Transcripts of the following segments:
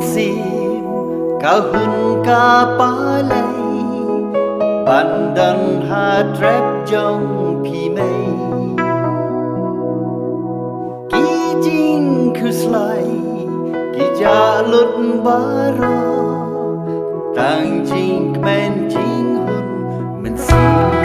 sim cả hun cả pa lay ban đan ha trap trong pi mây kí chính cứ slay kí cha lút ba ro tang chính men chính hun mình sim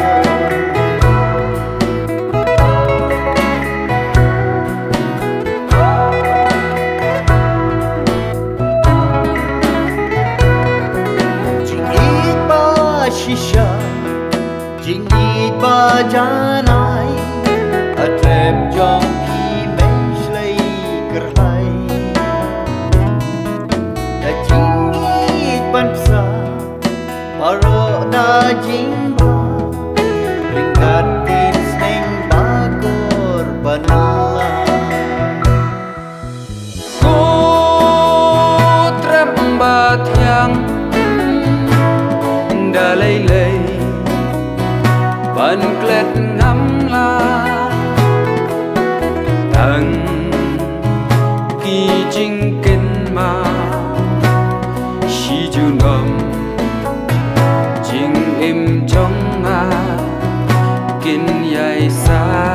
shisha chính ít ba janai a trap trong khi men slay kerlai da chính ít ban sa paro da chính ba ringkat tin sneng ba korbanala ko trap ba thiang đã lây lây ban klet ngắm la thằng kỳ chính kinh mà si chu ngầm chính im trong nga kinh dài xa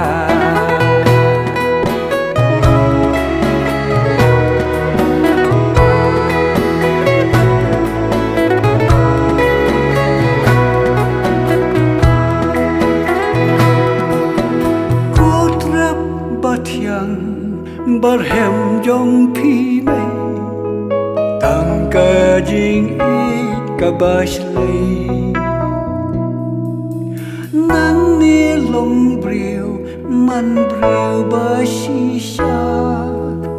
bar hem jong phi mây tang ca jing ít ca bash lay nan ni long breu man breu ba shisha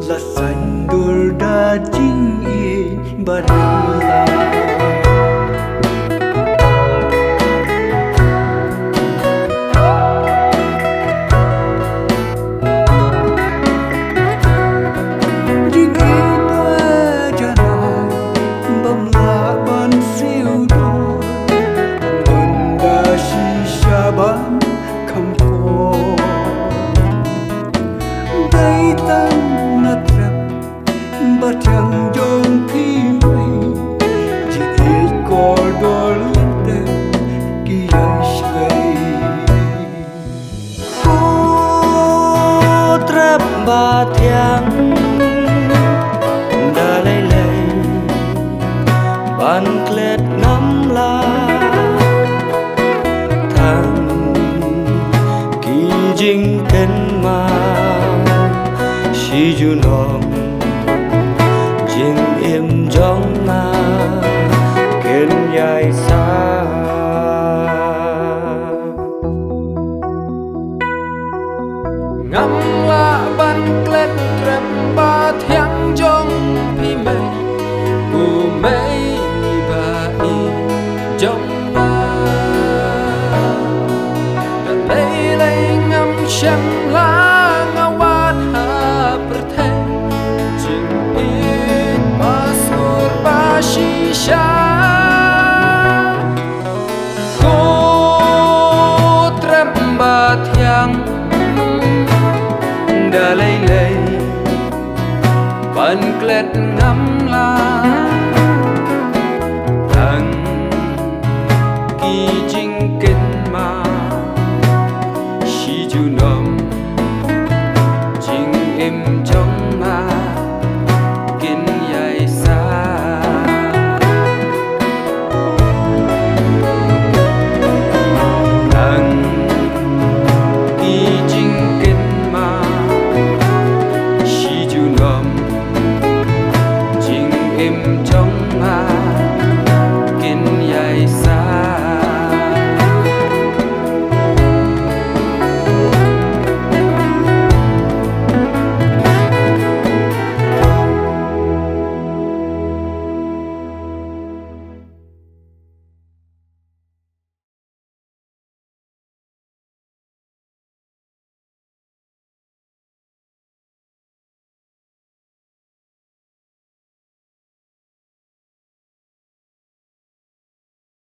la san dur da jing ít bar la ban kham ko dai tan na trap ba thang jong phi mây chỉ ít có đôi lệ kỳ slay ko trap ba thiang đã lay lay ban klet ngắm la chính kinh mà si chu nong chính im trong nga kiến dài xa ngắm la ban klet trem ba thiang trong pi mây u mây ba i trong xem lá ngawat ha perthe jing it pasur ba shisha ko trem ba thiang da lay lay ban klet ngam